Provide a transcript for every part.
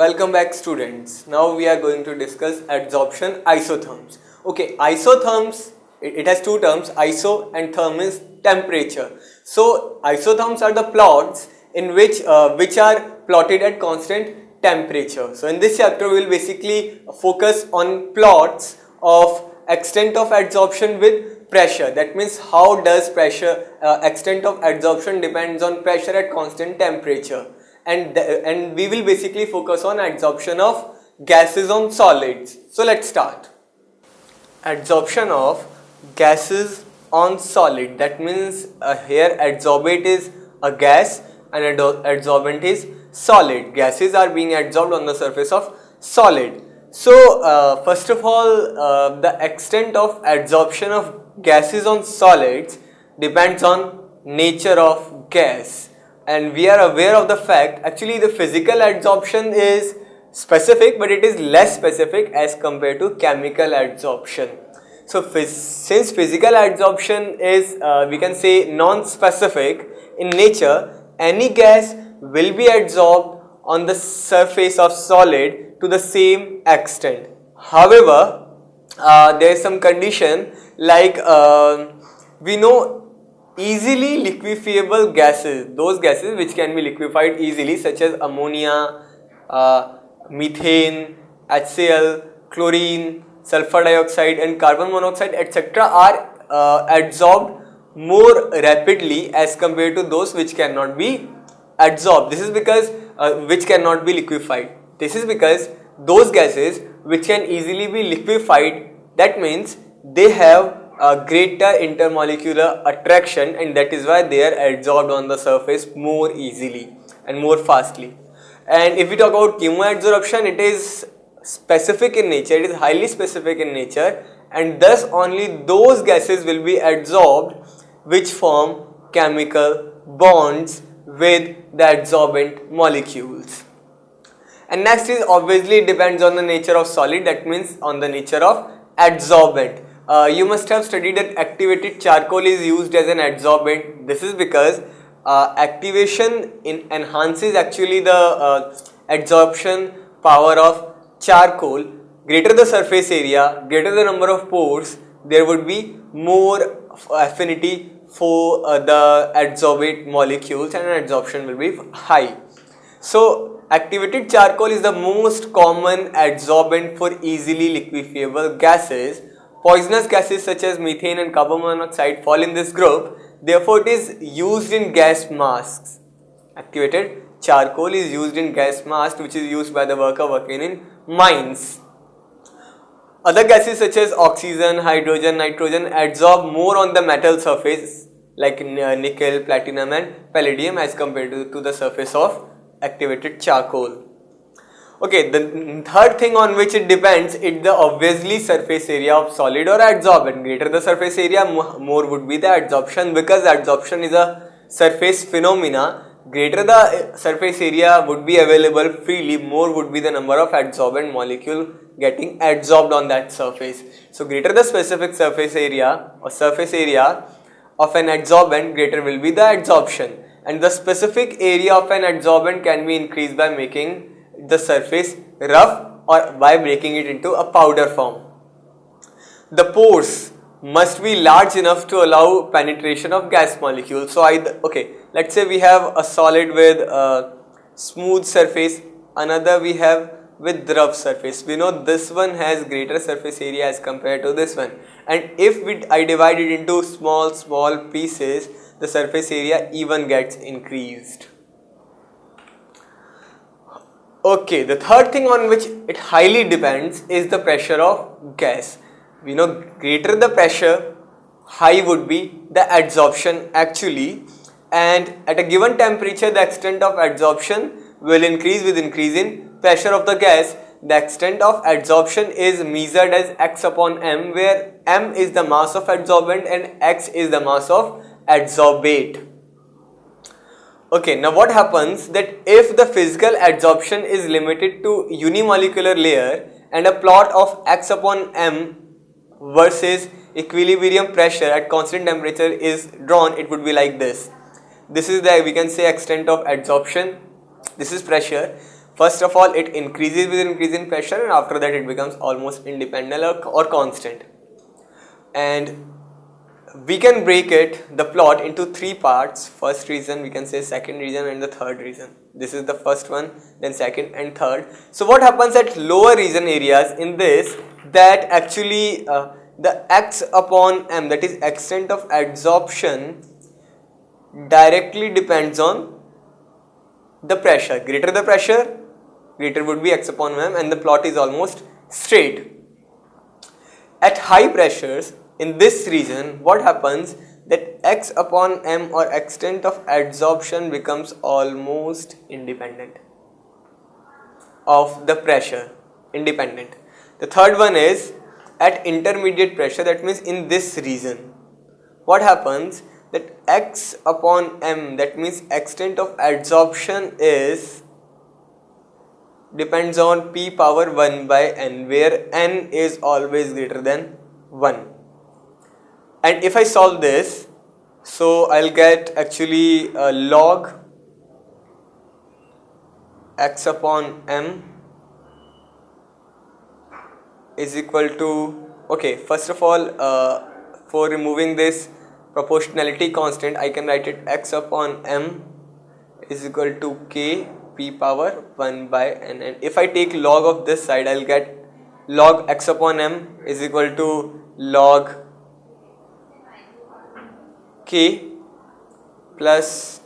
Welcome back students. Now we are going to discuss adsorption isotherms. Okay, isotherms, it has two terms, iso and therm is temperature. So isotherms are the plots in which are plotted at constant temperature. So in this chapter we will basically focus on plots of extent of adsorption with pressure. That means how does pressure, extent of adsorption depends on pressure at constant temperature. And we will basically focus on adsorption of gases on solids. So let's start. Adsorption of gases on solid. That means here adsorbate is a gas and adsorbent is solid. Gases are being adsorbed on the surface of solid. So first of all, the extent of adsorption of gases on solids depends on nature of gas. And we are aware of the fact, actually the physical adsorption is specific, but it is less specific as compared to chemical adsorption. So since physical adsorption is we can say non-specific in nature, any gas will be adsorbed on the surface of solid to the same extent. However, there is some condition like we know easily liquefiable gases, those gases which can be liquefied easily, such as ammonia, methane, HCl, chlorine, sulfur dioxide and carbon monoxide, etc. are adsorbed more rapidly as compared to those which cannot be adsorbed. This is because which cannot be liquefied. This is because those gases which can easily be liquefied, that means they have a greater intermolecular attraction, and that is why they are adsorbed on the surface more easily and more fastly. And if we talk about chemoadsorption, it is specific in nature, it is highly specific in nature, and thus only those gases will be adsorbed which form chemical bonds with the adsorbent molecules. And next is obviously it depends on the nature of solid, that means on the nature of adsorbent. You must have studied that activated charcoal is used as an adsorbent. This is because activation enhances actually the adsorption power of charcoal. Greater the surface area, greater the number of pores, there would be more affinity for the adsorbate molecules and adsorption will be high. So activated charcoal is the most common adsorbent for easily liquefiable gases. Poisonous gases such as methane and carbon monoxide fall in this group, therefore it is used in gas masks. Activated charcoal is used in gas masks, which is used by the worker working in mines. Other gases such as oxygen, hydrogen, nitrogen adsorb more on the metal surface like nickel, platinum and palladium as compared to the surface of activated charcoal. Okay, the third thing on which it depends is the obviously surface area of solid or adsorbent. Greater the surface area, more would be the adsorption, because adsorption is a surface phenomena. Greater the surface area would be available freely, more would be the number of adsorbent molecule getting adsorbed on that surface. So greater the specific surface area or surface area of an adsorbent, greater will be the adsorption. And the specific area of an adsorbent can be increased by making the surface rough or by breaking it into a powder form. The pores must be large enough to allow penetration of gas molecules. So let's say we have a solid with a smooth surface, another we have with rough surface. We know this one has greater surface area as compared to this one, and if I divide it into small pieces, the surface area even gets increased. Okay, the third thing on which it highly depends is the pressure of gas. We know greater the pressure, high would be the adsorption actually, and at a given temperature the extent of adsorption will increase with increase in pressure of the gas. The extent of adsorption is measured as x upon m, where m is the mass of adsorbent and x is the mass of adsorbate. Okay, now what happens that if the physical adsorption is limited to unimolecular layer and a plot of x upon m versus equilibrium pressure at constant temperature is drawn, it would be like this. This is the, we can say, extent of adsorption. This is pressure. First of all, it increases with increase in pressure, and after that it becomes almost independent or constant. And we can break the plot into three parts. First region, we can say second region, and the third region. This is the first one, then second and third. So what happens at lower region areas in this, that actually the x upon m, that is extent of adsorption, directly depends on the pressure. Greater the pressure, greater would be x upon m, and the plot is almost straight. At high pressures in this region, what happens, that x upon m or extent of adsorption becomes almost independent of the pressure, independent. The third one is at intermediate pressure, that means in this region, what happens, that x upon m, that means extent of adsorption, is depends on p power 1 by n, where n is always greater than 1. And if I solve this, so I'll get actually log x upon m is equal to, okay, first of all, for removing this proportionality constant, I can write it x upon m is equal to k p power 1 by n, and if I take log of this side, I'll get log x upon m is equal to log k plus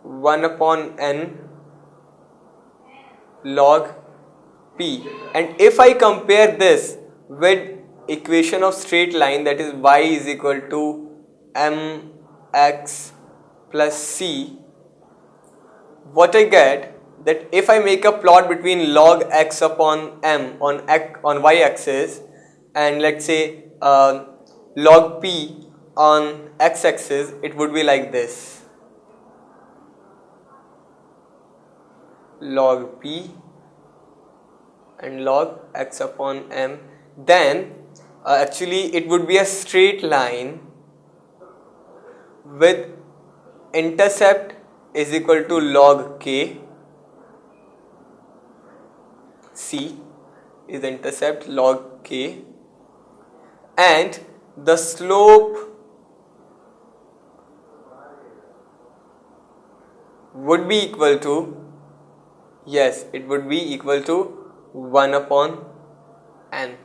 1 upon n log p. And if I compare this with equation of straight line, that is y is equal to mx plus c, what I get, that if I make a plot between log x upon m on y axis, and let's say log p on x axis, it would be like this, log p and log x upon m. Then actually it would be a straight line with intercept is equal to log k, c is intercept log k, and the slope would be equal to, yes, it would be equal to 1 upon n,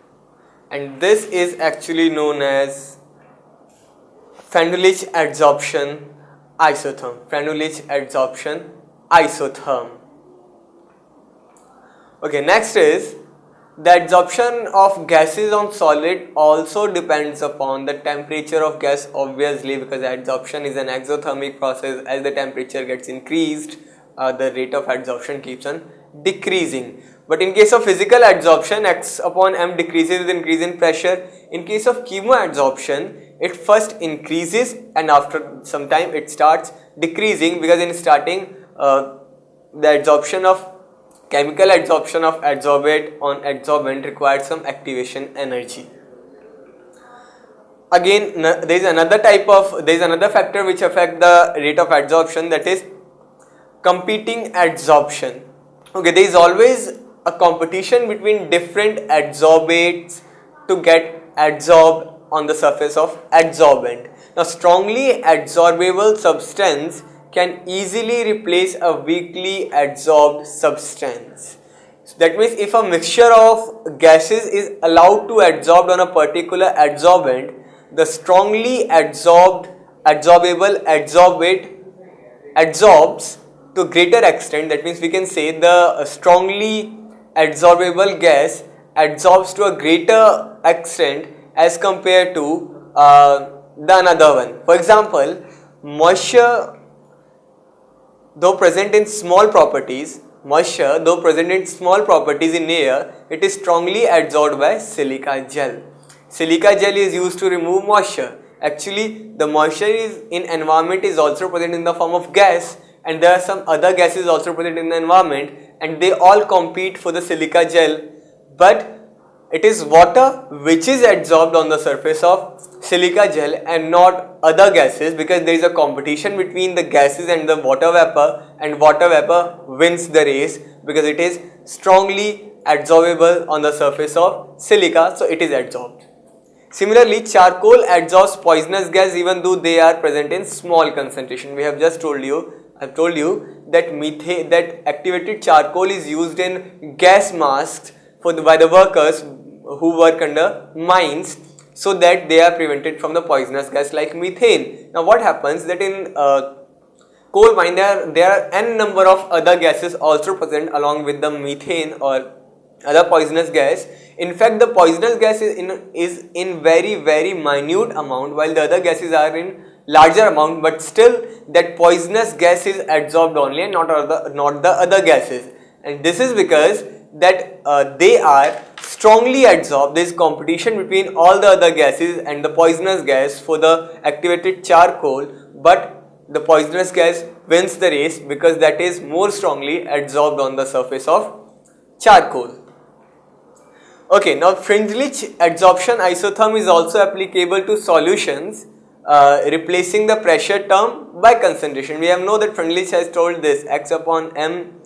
and this is actually known as French adsorption isotherm. French adsorption isotherm. Okay, next is the adsorption of gases on solid also depends upon the temperature of gas, obviously, because adsorption is an exothermic process. As the temperature gets increased, the rate of adsorption keeps on decreasing. But in case of physical adsorption, x upon m decreases with increase in pressure. In case of chemoadsorption, it first increases and after some time it starts decreasing, because in starting the adsorption of chemical adsorption of adsorbate on adsorbent requires some activation energy. Again, there is another factor which affect the rate of adsorption, that is competing adsorption. Okay, there is always a competition between different adsorbates to get adsorbed on the surface of adsorbent. Now, strongly adsorbable substance can easily replace a weakly adsorbed substance. So that means if a mixture of gases is allowed to adsorb on a particular adsorbent, the strongly adsorbable adsorbate adsorbs to greater extent. That means we can say the strongly adsorbable gas adsorbs to a greater extent as compared to the another one. For example, moisture, though present in small properties in air, it is strongly adsorbed by silica gel. Silica gel is used to remove moisture. Actually, the moisture is in environment is also present in the form of gas, and there are some other gases also present in the environment, and they all compete for the silica gel. But it is water which is adsorbed on the surface of silica gel and not other gases, because there is a competition between the gases and the water vapor, and water vapor wins the race because it is strongly adsorbable on the surface of silica, so it is adsorbed. Similarly, charcoal adsorbs poisonous gas even though they are present in small concentration. We have just told you, I've told you that that activated charcoal is used in gas masks by the workers who work under mines, so that they are prevented from the poisonous gas like methane. Now what happens that in coal mine there are n number of other gases also present along with the methane or other poisonous gas. In fact, the poisonous gas is in very minute amount, while the other gases are in larger amount, but still that poisonous gas is adsorbed only and not the other gases. And this is because that they are strongly adsorbed. There is competition between all the other gases and the poisonous gas for the activated charcoal, but the poisonous gas wins the race because that is more strongly adsorbed on the surface of charcoal. Okay, now Freundlich adsorption isotherm is also applicable to solutions, replacing the pressure term by concentration. We have know that Freundlich has told this, x upon m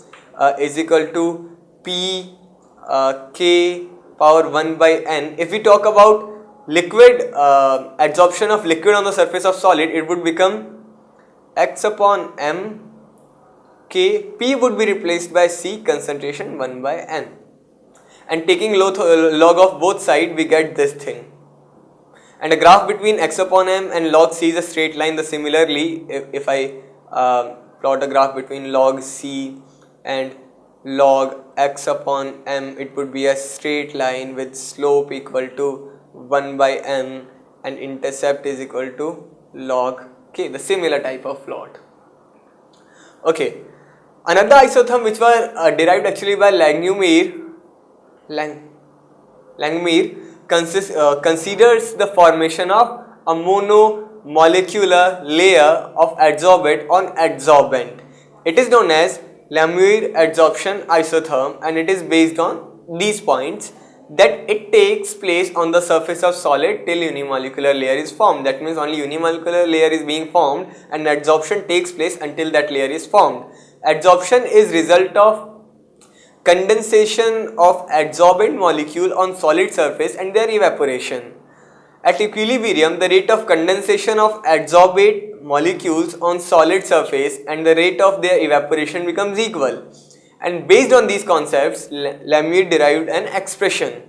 is equal to p k power 1 by n. If we talk about liquid adsorption of liquid on the surface of solid, it would become x upon m k, p would be replaced by c, concentration 1 by n. And taking log of both sides, we get this thing. And a graph between x upon m and log c is a straight line. Similarly, if I plot a graph between log c and log x upon m, it would be a straight line with slope equal to 1 by m and intercept is equal to log k, the similar type of plot. Okay, another isotherm which were derived actually by Langmuir considers the formation of a monomolecular layer of adsorbate on adsorbent. It is known as Langmuir adsorption isotherm, and it is based on these points, that it takes place on the surface of solid till unimolecular layer is formed. That means only unimolecular layer is being formed and adsorption takes place until that layer is formed. Adsorption is result of condensation of adsorbent molecule on solid surface and their evaporation. At equilibrium, the rate of condensation of adsorbate molecules on solid surface and the rate of their evaporation becomes equal. And based on these concepts, Langmuir derived an expression,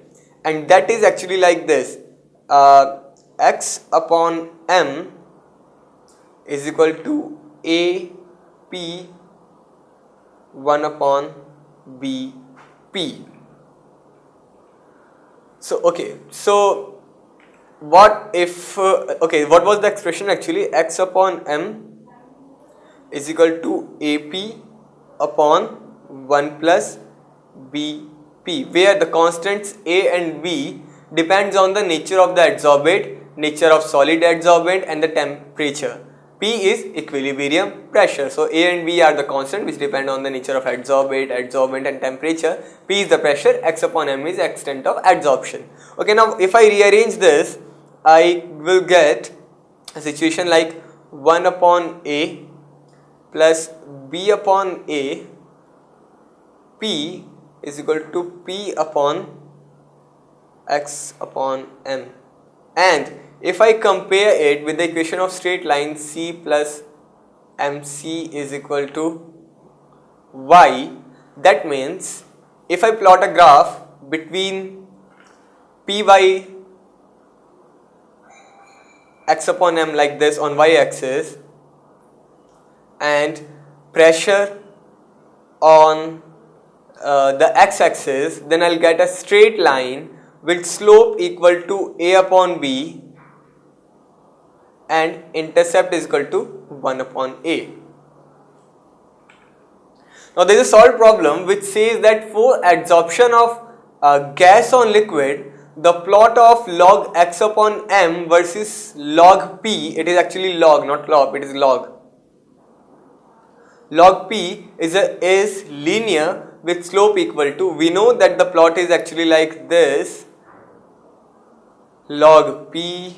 and that is actually like this: x upon m is equal to a p 1 upon b p. So okay, so what if what was the expression actually? X upon m is equal to ap upon 1 plus bp, where the constants a and b depends on the nature of the adsorbate, nature of solid adsorbent, and the temperature. P is equilibrium pressure. So A and B are the constant which depend on the nature of adsorbate, adsorbent, and temperature. P is the pressure, x upon m is extent of adsorption. Okay, now if I rearrange this, I will get a situation like 1 upon A plus B upon A, P is equal to P upon x upon m. And if I compare it with the equation of straight line, C plus MC is equal to Y, that means if I plot a graph between P by x upon m like this on y axis and pressure on the x axis, then I'll get a straight line with slope equal to A upon B and intercept is equal to 1 upon A. Now there is a solved problem which says that for adsorption of gas on liquid, the plot of log x upon m versus log p, it is actually log, not log, it is log. Log p is linear with slope equal to, we know that the plot is actually like this, log P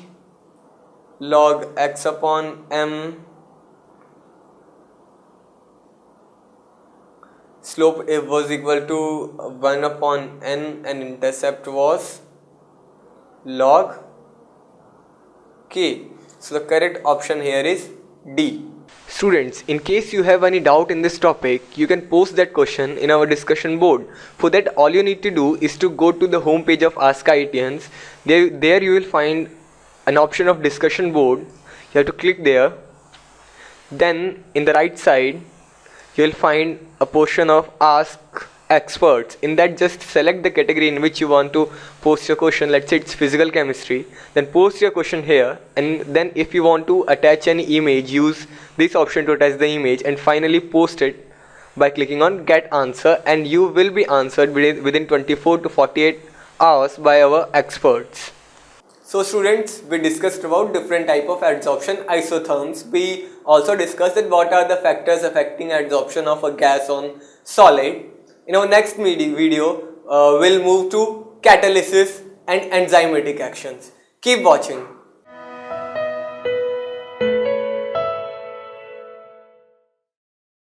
log x upon m, slope was equal to 1 upon n and intercept was log k. So the correct option here is D. Students, in case you have any doubt in this topic, you can post that question in our discussion board. For that, all you need to do is to go to the home page of Ask IITians. There you will find an option of discussion board. You have to click there. Then in the right side, you will find a portion of Ask Experts. In that, just select the category in which you want to post your question. Let's say it's physical chemistry. Then post your question here, and then if you want to attach any image, use this option to attach the image, and finally post it by clicking on Get Answer, and you will be answered within 24 to 48 hours by our experts. So students, we discussed about different type of adsorption isotherms. We also discussed that what are the factors affecting adsorption of a gas on solid. In our next video, we'll move to catalysis and enzymatic actions. Keep watching.